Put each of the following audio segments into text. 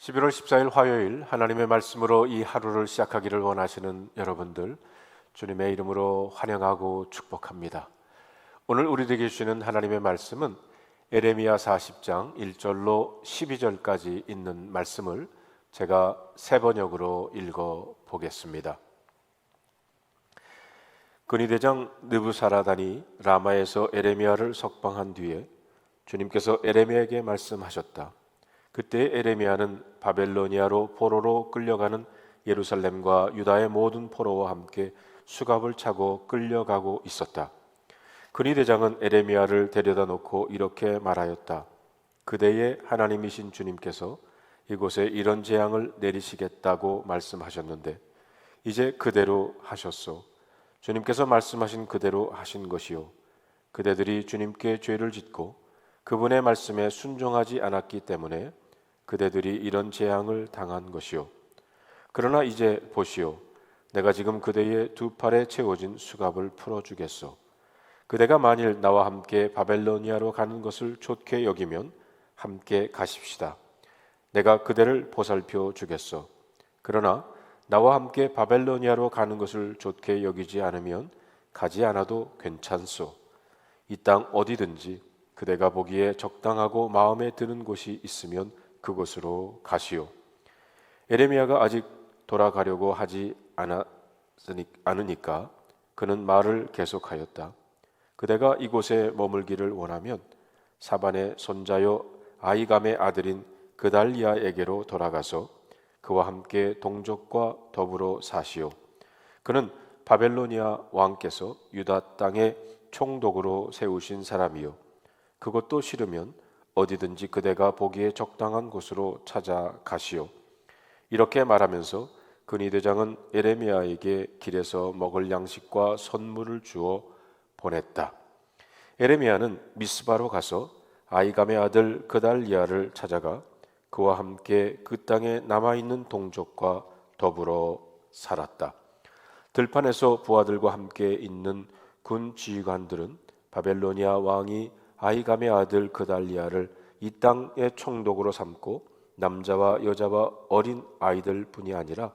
11월 14일 화요일 하나님의 말씀으로 이 하루를 시작하기를 원하시는 여러분들 주님의 이름으로 환영하고 축복합니다. 오늘 우리에게 주시는 하나님의 말씀은 에레미야 40장 1절로 12절까지 있는 말씀을 제가 세 번역으로 읽어 보겠습니다. 근위대장 느부사라단이 라마에서 에레미야를 석방한 뒤에 주님께서 에레미야에게 말씀하셨다. 그때 에레미야는 바벨로니아로 포로로 끌려가는 예루살렘과 유다의 모든 포로와 함께 수갑을 차고 끌려가고 있었다. 근위대장은 에레미야를 데려다 놓고 이렇게 말하였다. 그대의 하나님이신 주님께서 이곳에 이런 재앙을 내리시겠다고 말씀하셨는데 이제 그대로 하셨소. 주님께서 말씀하신 그대로 하신 것이요. 그대들이 주님께 죄를 짓고 그분의 말씀에 순종하지 않았기 때문에 그대들이 이런 재앙을 당한 것이요. 그러나 이제 보시오. 내가 지금 그대의 두 팔에 채워진 수갑을 풀어주겠소. 그대가 만일 나와 함께 바벨로니아로 가는 것을 좋게 여기면 함께 가십시다. 내가 그대를 보살펴 주겠소. 그러나 나와 함께 바벨로니아로 가는 것을 좋게 여기지 않으면 가지 않아도 괜찮소. 이 땅 어디든지 그대가 보기에 적당하고 마음에 드는 곳이 있으면 그곳으로 가시오. 에레미야가 아직 돌아가려고 하지 않으니까 그는 말을 계속하였다. 그대가 이곳에 머물기를 원하면 사반의 손자요 아이감의 아들인 그달리아에게로 돌아가서 그와 함께 동족과 더불어 사시오. 그는 바벨로니아 왕께서 유다 땅에 총독으로 세우신 사람이요. 그것도 싫으면 어디든지 그대가 보기에 적당한 곳으로 찾아가시오. 이렇게 말하면서 근위대장은 에레미야에게 길에서 먹을 양식과 선물을 주어 보냈다. 에레미야는 미스바로 가서 아이감의 아들 그달리아를 찾아가 그와 함께 그 땅에 남아있는 동족과 더불어 살았다. 들판에서 부하들과 함께 있는 군 지휘관들은 바벨로니아 왕이 아이감의 아들 그달리아를 이 땅의 총독으로 삼고 남자와 여자와 어린 아이들뿐이 아니라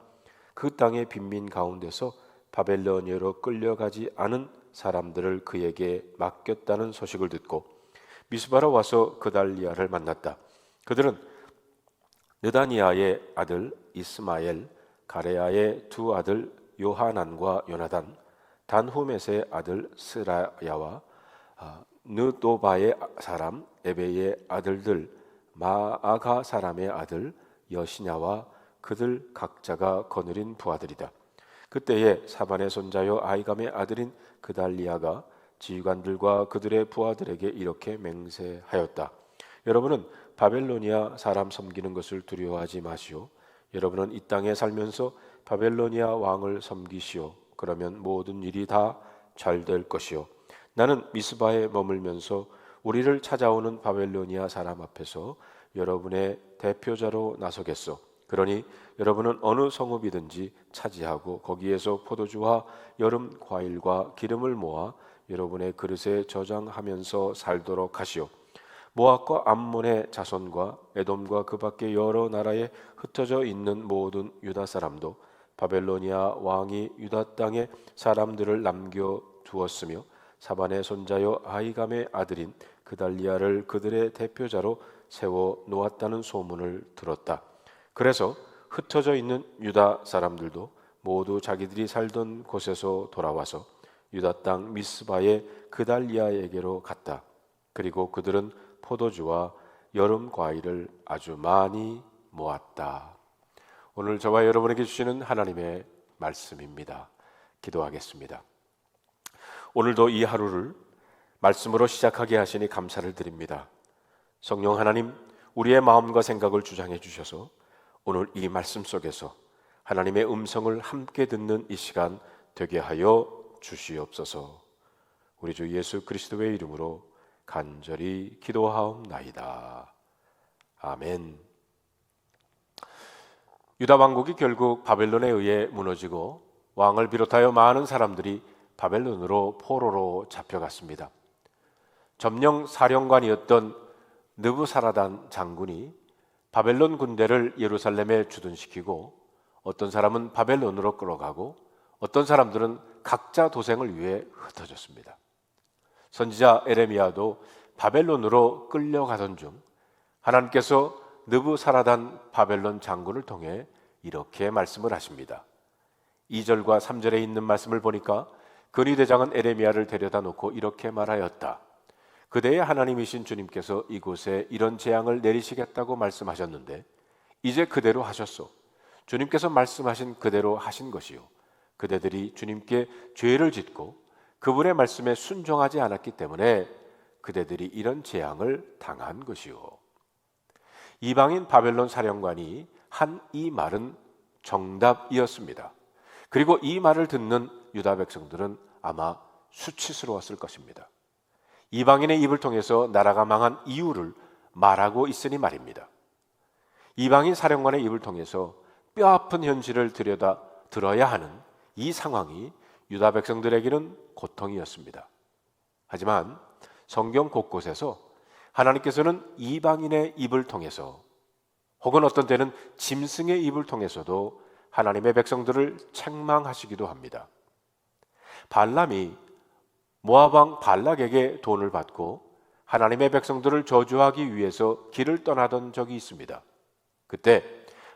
그 땅의 빈민 가운데서 바벨로니아로 끌려가지 않은 사람들을 그에게 맡겼다는 소식을 듣고 미스바로 와서 그달리아를 만났다. 그들은 느다니아의 아들 이스마엘, 가레야의 두 아들 요하난과 요나단, 단후멧의 아들 스라야와 느도바의 사람 에베의 아들들 마아가 사람의 아들 여시냐와 그들 각자가 거느린 부하들이다. 그때에 사반의 손자요 아이감의 아들인 그달리아가 지휘관들과 그들의 부하들에게 이렇게 맹세하였다. 여러분은 바벨로니아 사람 섬기는 것을 두려워하지 마시오. 여러분은 이 땅에 살면서 바벨로니아 왕을 섬기시오. 그러면 모든 일이 다 잘 될 것이오. 나는 미스바에 머물면서 우리를 찾아오는 바벨로니아 사람 앞에서 여러분의 대표자로 나서겠소. 그러니 여러분은 어느 성읍이든지 차지하고 거기에서 포도주와 여름 과일과 기름을 모아 여러분의 그릇에 저장하면서 살도록 하시오. 모압과 암몬의 자손과 에돔과 그 밖의 여러 나라에 흩어져 있는 모든 유다 사람도 바벨로니아 왕이 유다 땅에 사람들을 남겨두었으며 사반의 손자요 아이감의 아들인 그달리아를 그들의 대표자로 세워 놓았다는 소문을 들었다. 그래서 흩어져 있는 유다 사람들도 모두 자기들이 살던 곳에서 돌아와서 유다 땅 미스바의 그달리아에게로 갔다. 그리고 그들은 포도주와 여름 과일을 아주 많이 모았다. 오늘 저와 여러분에게 주시는 하나님의 말씀입니다. 기도하겠습니다. 오늘도 이 하루를 말씀으로 시작하게 하시니 감사를 드립니다. 성령 하나님, 우리의 마음과 생각을 주장해 주셔서 오늘 이 말씀 속에서 하나님의 음성을 함께 듣는 이 시간 되게 하여 주시옵소서. 우리 주 예수 그리스도의 이름으로 간절히 기도하옵나이다. 아멘. 유다 왕국이 결국 바벨론에 의해 무너지고 왕을 비롯하여 많은 사람들이 바벨론으로 포로로 잡혀갔습니다. 점령 사령관이었던 느부사라단 장군이 바벨론 군대를 예루살렘에 주둔시키고 어떤 사람은 바벨론으로 끌어가고 어떤 사람들은 각자 도생을 위해 흩어졌습니다. 선지자 에레미야도 바벨론으로 끌려가던 중 하나님께서 느부사라단 바벨론 장군을 통해 이렇게 말씀을 하십니다. 2절과 3절에 있는 말씀을 보니까 근위대장은 에레미야를 데려다 놓고 이렇게 말하였다. 그대의 하나님이신 주님께서 이곳에 이런 재앙을 내리시겠다고 말씀하셨는데 이제 그대로 하셨소. 주님께서 말씀하신 그대로 하신 것이요, 그대들이 주님께 죄를 짓고 그분의 말씀에 순종하지 않았기 때문에 그대들이 이런 재앙을 당한 것이요. 이방인 바벨론 사령관이 한 이 말은 정답이었습니다. 그리고 이 말을 듣는 유다 백성들은 아마 수치스러웠을 것입니다. 이방인의 입을 통해서 나라가 망한 이유를 말하고 있으니 말입니다. 이방인 사령관의 입을 통해서 뼈아픈 현실을 들어야 하는 이 상황이 유다 백성들에게는 고통이었습니다. 하지만 성경 곳곳에서 하나님께서는 이방인의 입을 통해서 혹은 어떤 때는 짐승의 입을 통해서도 하나님의 백성들을 책망하시기도 합니다. 발람이 모압 왕 발락에게 돈을 받고 하나님의 백성들을 저주하기 위해서 길을 떠나던 적이 있습니다. 그때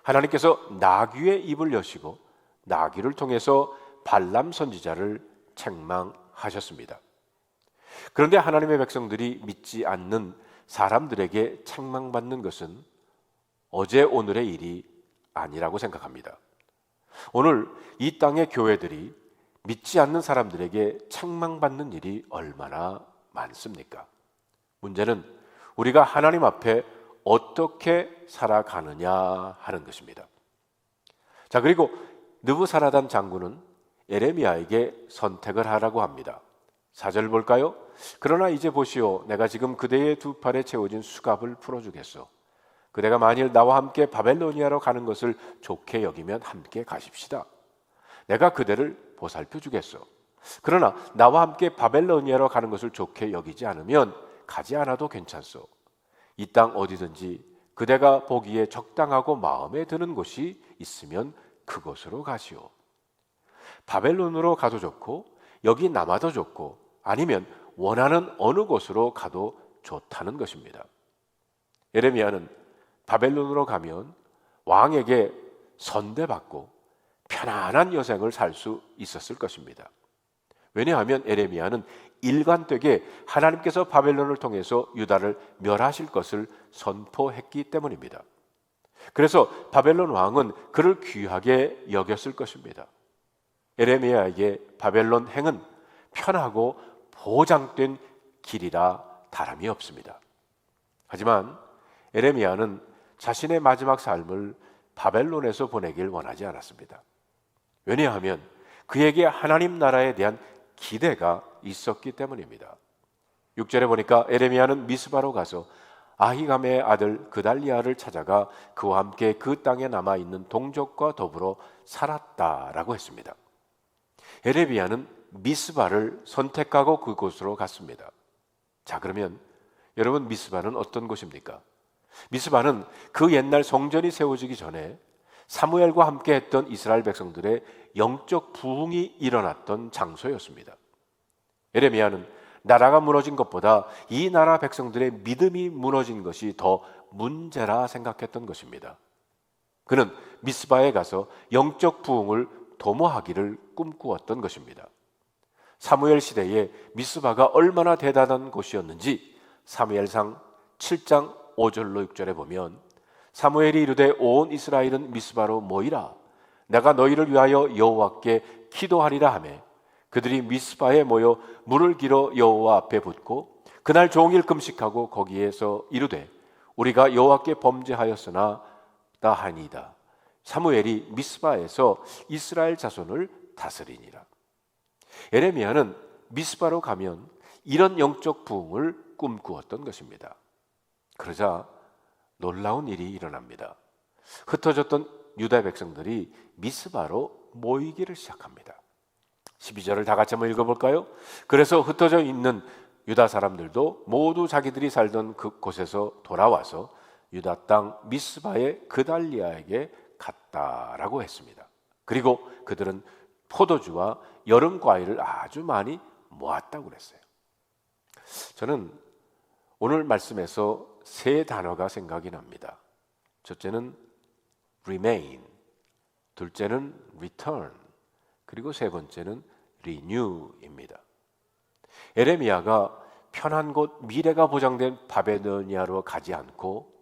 하나님께서 나귀의 입을 여시고 나귀를 통해서 발람 선지자를 책망하셨습니다. 그런데 하나님의 백성들이 믿지 않는 사람들에게 책망받는 것은 어제 오늘의 일이 아니라고 생각합니다. 오늘 이 땅의 교회들이 믿지 않는 사람들에게 책망받는 일이 얼마나 많습니까? 문제는 우리가 하나님 앞에 어떻게 살아가느냐 하는 것입니다. 자, 그리고 느부사라단 장군은 에레미야에게 선택을 하라고 합니다. 4절 볼까요? 그러나 이제 보시오, 내가 지금 그대의 두 팔에 채워진 수갑을 풀어주겠소. 그대가 만일 나와 함께 바벨로니아로 가는 것을 좋게 여기면 함께 가십시다. 내가 그대를 보살펴 주겠소. 그러나 나와 함께 바벨로니아로 가는 것을 좋게 여기지 않으면 가지 않아도 괜찮소. 이 땅 어디든지 그대가 보기에 적당하고 마음에 드는 곳이 있으면 그곳으로 가시오. 바벨론으로 가도 좋고 여기 남아도 좋고 아니면 원하는 어느 곳으로 가도 좋다는 것입니다. 에레미야는 바벨론으로 가면 왕에게 선대받고 편안한 여생을 살 수 있었을 것입니다. 왜냐하면 에레미야는 일관되게 하나님께서 바벨론을 통해서 유다를 멸하실 것을 선포했기 때문입니다. 그래서 바벨론 왕은 그를 귀하게 여겼을 것입니다. 에레미야에게 바벨론 행은 편하고 보장된 길이라 다름이 없습니다. 하지만 에레미야는 자신의 마지막 삶을 바벨론에서 보내길 원하지 않았습니다. 왜냐하면 그에게 하나님 나라에 대한 기대가 있었기 때문입니다. 6절에 보니까 에레미야는 미스바로 가서 아히감의 아들 그달리아를 찾아가 그와 함께 그 땅에 남아있는 동족과 더불어 살았다라고 했습니다. 에레미야는 미스바를 선택하고 그곳으로 갔습니다. 자, 그러면 여러분, 미스바는 어떤 곳입니까? 미스바는 그 옛날 성전이 세워지기 전에 사무엘과 함께 했던 이스라엘 백성들의 영적 부흥이 일어났던 장소였습니다. 에레미야는 나라가 무너진 것보다 이 나라 백성들의 믿음이 무너진 것이 더 문제라 생각했던 것입니다. 그는 미스바에 가서 영적 부흥을 도모하기를 꿈꾸었던 것입니다. 사무엘 시대에 미스바가 얼마나 대단한 곳이었는지 사무엘상 7장 5절로 6절에 보면 사무엘이 이르되 온 이스라엘은 미스바로 모이라. 내가 너희를 위하여 여호와께 기도하리라 하매 그들이 미스바에 모여 물을 길어 여호와 앞에 붓고 그날 종일 금식하고 거기에서 이르되 우리가 여호와께 범죄하였으나 하니이다. 사무엘이 미스바에서 이스라엘 자손을 다스리니라. 에레미야는 미스바로 가면 이런 영적 부흥을 꿈꾸었던 것입니다. 그러자 놀라운 일이 일어납니다. 흩어졌던 유다 백성들이 미스바로 모이기를 시작합니다. 12절을 다 같이 한번 읽어볼까요? 그래서 흩어져 있는 유다 사람들도 모두 자기들이 살던 그 곳에서 돌아와서 유다 땅 미스바의 그달리아에게 갔다라고 했습니다. 그리고 그들은 포도주와 여름 과일을 아주 많이 모았다고 그랬어요. 저는 오늘 말씀에서 세 단어가 생각이 납니다. 첫째는 remain, 둘째는 return, 그리고 세 번째는 renew입니다. 에레미야가 편한 곳 미래가 보장된 바벨로니아로 가지 않고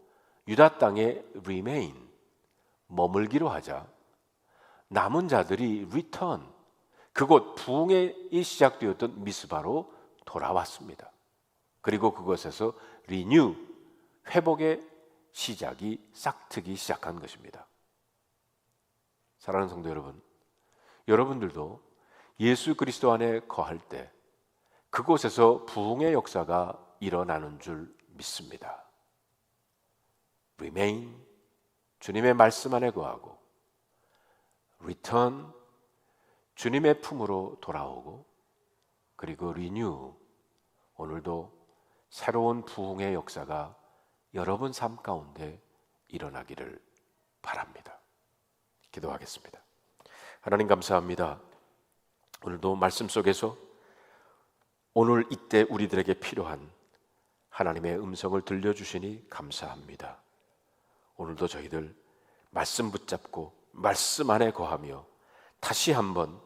유다 땅에 remain, 머물기로 하자 남은 자들이 return, 그곳 부흥이 시작되었던 미스바로 돌아왔습니다. 그리고 그것에서 renew, 회복의 시작이 싹트기 시작한 것입니다. 사랑하는 성도 여러분, 여러분들도 예수 그리스도 안에 거할 때 그곳에서 부흥의 역사가 일어나는 줄 믿습니다. remain, 주님의 말씀 안에 거하고, return, 주님의 품으로 돌아오고, 그리고 renew, 오늘도 새로운 부흥의 역사가 여러분 삶 가운데 일어나기를 바랍니다. 기도하겠습니다. 하나님 감사합니다. 오늘도 말씀 속에서 오늘 이때 우리들에게 필요한 하나님의 음성을 들려주시니 감사합니다. 오늘도 저희들 말씀 붙잡고 말씀 안에 거하며 다시 한번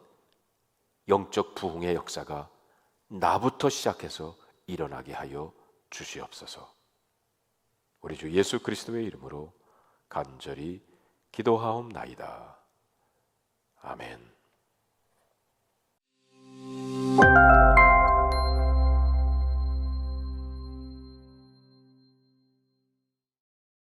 영적 부흥의 역사가 나부터 시작해서 일어나게 하여 주시옵소서. 우리 주 예수 그리스도의 이름으로 간절히 기도하옵나이다. 아멘.